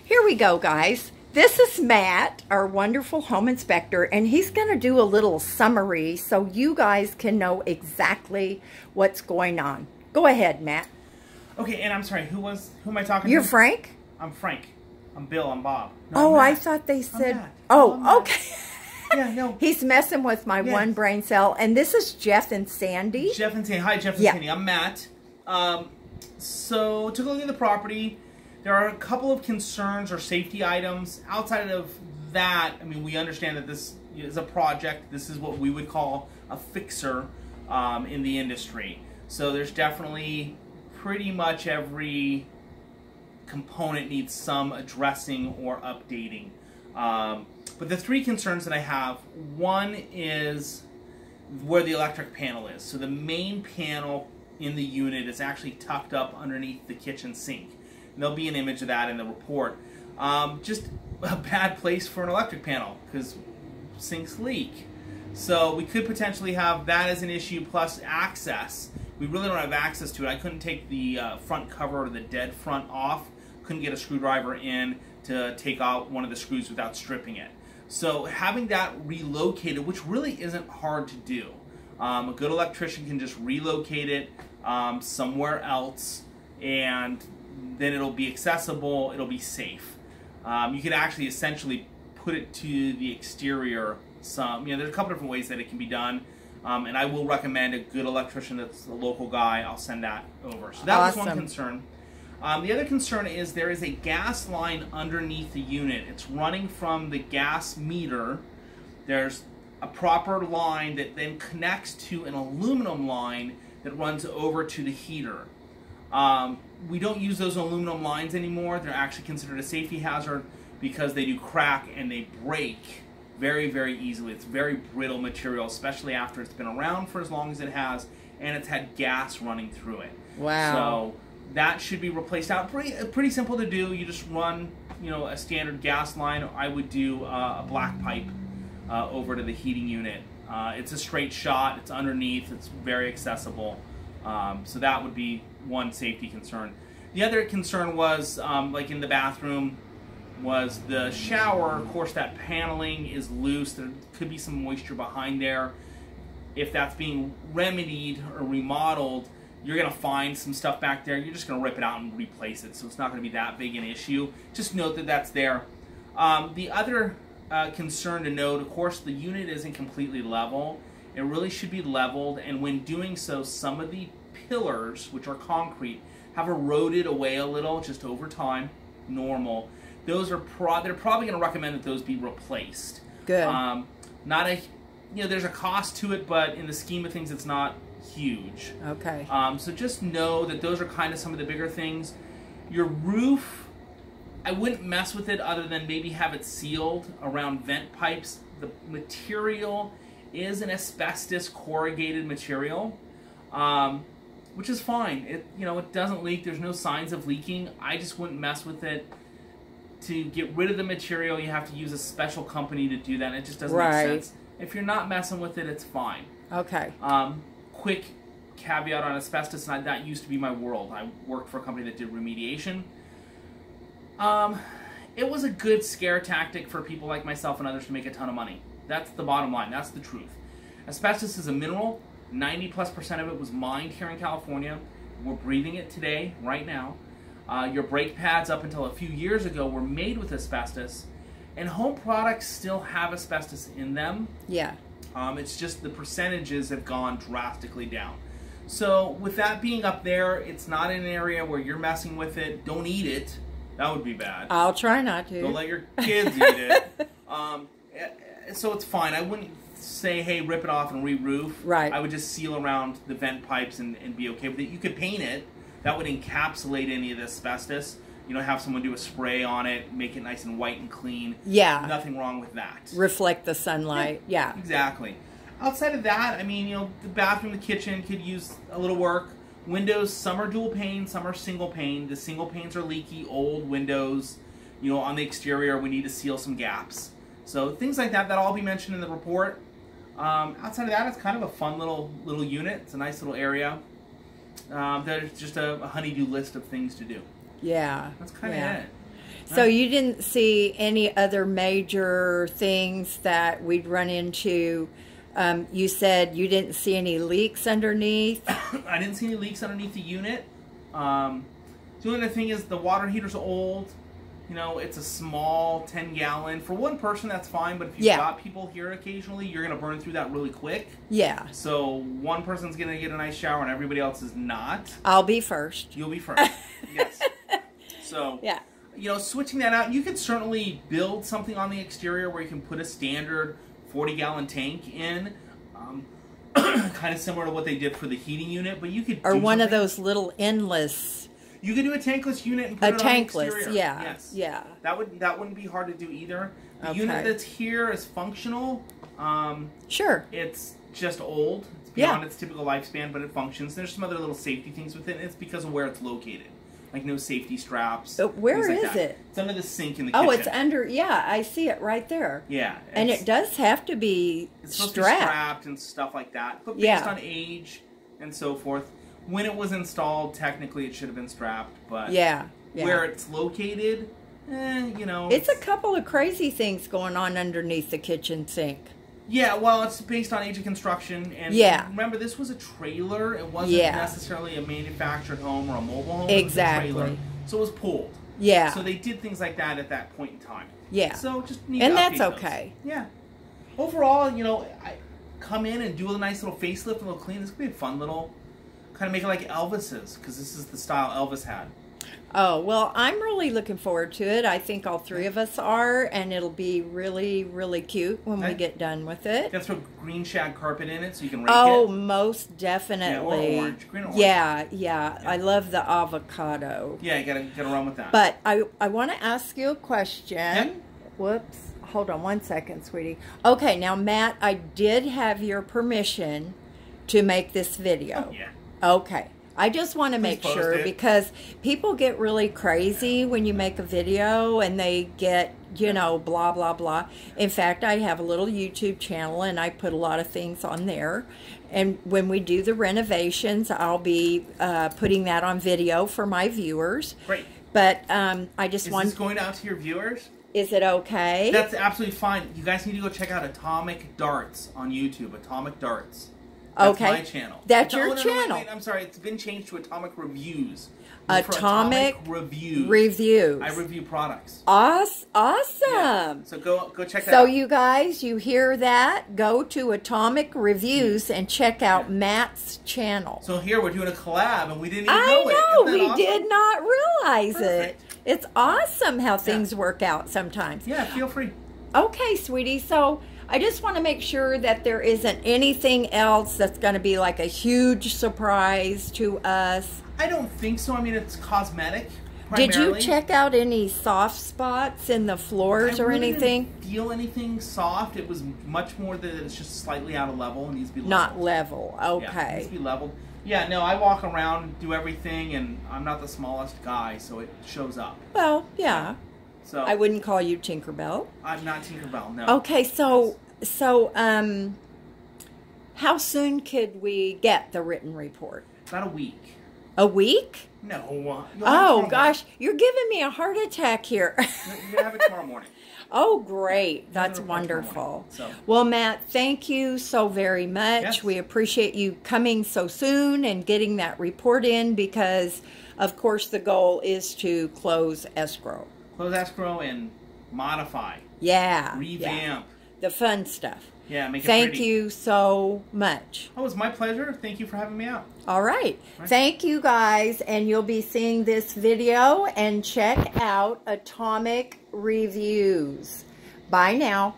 Here we go, guys. This is Matt, our wonderful home inspector, and he's going to do a little summary so you guys can know exactly what's going on. Go ahead, Matt. Okay, and I'm sorry, who am I talking You're to? Frank? I'm Frank. I'm Bill. I'm Bob. No, I'm I Matt. thought they said... Matt. Oh, okay. Yeah, no. He's messing with my one brain cell. And this is Jeff and Sandy. Jeff and Sandy. Hi, Jeff and Sandy. I'm Matt. So, took a look at the property. There are a couple of concerns or safety items. Outside of that, I mean, we understand that this is a project. This is what we would call a fixer in the industry. So there's definitely pretty much every component needs some addressing or updating. But the three concerns that I have, one is where the electric panel is. So the main panel in the unit is actually tucked up underneath the kitchen sink. And there'll be an image of that in the report. Just a bad place for an electric panel because sinks leak. So we could potentially have that as an issue, plus access. We really don't have access to it. I couldn't take the front cover or the dead front off. Couldn't get a screwdriver in to take out one of the screws without stripping it. So having that relocated, which really isn't hard to do. A good electrician can just relocate it somewhere else, and then it'll be accessible, it'll be safe. You can actually essentially put it to the exterior. There's a couple different ways that it can be done. And I will recommend a good electrician that's a local guy. I'll send that over. So that was one concern. The other concern is there is a gas line underneath the unit. It's running from the gas meter. There's a proper line that then connects to an aluminum line that runs over to the heater. We don't use those aluminum lines anymore. They're actually considered a safety hazard because they do crack and they break very, very easily. It's very brittle material, especially after it's been around for as long as it has, and it's had gas running through it. Wow. So that should be replaced out. Pretty simple to do. You just run, a standard gas line. I would do a black pipe over to the heating unit. It's a straight shot. It's underneath. It's very accessible. So that would be one safety concern. The other concern was, like in the bathroom, was the shower. Of course, that paneling is loose. There could be some moisture behind there. If that's being remedied or remodeled, you're going to find some stuff back there. You're just going to rip it out and replace it. So it's not going to be that big an issue. Just note that that's there. The other concern to note, of course, the unit isn't completely level. It really should be leveled, and when doing so, some of the pillars, which are concrete, have eroded away a little just over time. Normal. Those are they're probably going to recommend that those be replaced. Good. There's a cost to it, but in the scheme of things, it's not huge. Okay. So just know that those are kind of some of the bigger things. Your roof, I wouldn't mess with it other than maybe have it sealed around vent pipes. The material is an asbestos corrugated material, which is fine. It doesn't leak. There's no signs of leaking. I just wouldn't mess with it. To get rid of the material, you have to use a special company to do that. It just doesn't make sense. If you're not messing with it, it's fine. Okay. Quick caveat on asbestos, and that used to be my world. I worked for a company that did remediation. It was a good scare tactic for people like myself and others to make a ton of money. That's the bottom line. That's the truth. Asbestos is a mineral. 90+% of it was mined here in California. We're breathing it today, right now. Your brake pads up until a few years ago were made with asbestos, and home products still have asbestos in them. Yeah. It's just the percentages have gone drastically down. So with that being up there, it's not in an area where you're messing with it. Don't eat it. That would be bad. I'll try not to. Don't let your kids eat it. So it's fine. I wouldn't say, hey, rip it off and re-roof. Right. I would just seal around the vent pipes and be okay with it. You could paint it. That would encapsulate any of the asbestos. Have someone do a spray on it, make it nice and white and clean. Yeah. Nothing wrong with that. Reflect the sunlight. Yeah. Exactly. Outside of that, the bathroom, the kitchen could use a little work. Windows, some are dual pane, some are single pane. The single panes are leaky, old windows. On the exterior, we need to seal some gaps. So things like that, that'll all be mentioned in the report. Outside of that, it's kind of a fun little unit. It's a nice little area. There's just a honey-do list of things to do. Yeah. That's kind of it. So you didn't see any other major things that we'd run into? You said you didn't see any leaks underneath? I didn't see any leaks underneath the unit. The only other thing is the water heater's old. You know, it's a small 10-gallon. For one person, that's fine, but if you've got people here occasionally, you're going to burn through that really quick. Yeah. So one person's going to get a nice shower and everybody else is not. I'll be first. You'll be first. Yes. So, yeah. You know, switching that out, you could certainly build something on the exterior where you can put a standard 40-gallon tank in. Kind of similar to what they did for the heating unit, but you could or one of those little endless. You could do a tankless unit and put it on the exterior. Yeah. Yes. Yeah. That wouldn't be hard to do either. The unit that's here is functional. Sure. It's just old. It's beyond its typical lifespan, but it functions. There's some other little safety things with it, and it's because of where it's located. Like no safety straps. Where is it? It's under the sink in the kitchen. Oh, it's under, I see it right there. Yeah. And it does have to be it's supposed to be strapped and stuff like that. But based on age and so forth, when it was installed, technically it should have been strapped, but where it's located, you know. It's a couple of crazy things going on underneath the kitchen sink. Yeah, well, it's based on age of construction, and remember, this was a trailer. It wasn't necessarily a manufactured home or a mobile home. Exactly. It was a trailer, so it was pulled. Yeah. So they did things like that at that point in time. Yeah. So just need and to that's update okay. Those. Yeah. Overall, you know, I come in and do a nice little facelift, a little clean. This could be a fun little, kind of make it like Elvis's, because this is the style Elvis had. Oh, well, I'm really looking forward to it. I think all three of us are, and it'll be really, really cute when we get done with it. You can throw green shag carpet in it so you can rake it. Most definitely. Yeah, or orange. Green or orange. Yeah. I love the avocado. Yeah, you gotta run with that. But I want to ask you a question. Yep. Whoops. Hold on one second, sweetie. Okay, now, Matt, I did have your permission to make this video. Oh, yeah. Okay. I just want to make sure because people get really crazy when you make a video and they get, you know, blah, blah, blah. In fact, I have a little YouTube channel and I put a lot of things on there. And when we do the renovations, I'll be putting that on video for my viewers. Great. But I just want... Is this going out to your viewers? Is it okay? That's absolutely fine. You guys need to go check out Atomic Darts on YouTube. Atomic Darts. That's my channel. That's your channel. Wait, I'm sorry. It's been changed to Atomic Reviews. Atomic Reviews. I review products. Awesome. Yeah. So go check that out. So you guys, you hear that? Go to Atomic Reviews and check out Matt's channel. So here we're doing a collab and we didn't even know it. I know. We did not realize it. It's awesome how things work out sometimes. Yeah, feel free. Okay, sweetie. So I just want to make sure that there isn't anything else that's going to be like a huge surprise to us. I don't think so. I mean, it's cosmetic, primarily. Did you check out any soft spots in the floors or anything? Didn't feel anything soft. It was much more that it's just slightly out of level and needs to be leveled. Not level. Okay. Yeah, it needs to be leveled. Yeah, no, I walk around, do everything, and I'm not the smallest guy, so it shows up. Well, yeah. So I wouldn't call you Tinkerbell. I'm not Tinkerbell, no. Okay, so how soon could we get the written report? About a week. A week? No. Oh, gosh. You're giving me a heart attack here. You have it tomorrow morning. Oh, great. That's wonderful. So. Well, Matt, thank you so very much. Yes. We appreciate you coming so soon and getting that report in because, of course, the goal is to close escrow. Close escrow and modify. Yeah. Revamp. Yeah. The fun stuff. Yeah, make it Thank pretty. you so much. Oh, it was my pleasure. Thank you for having me out. All right. Thank you, guys. And you'll be seeing this video and check out Atomic Reviews. Bye now.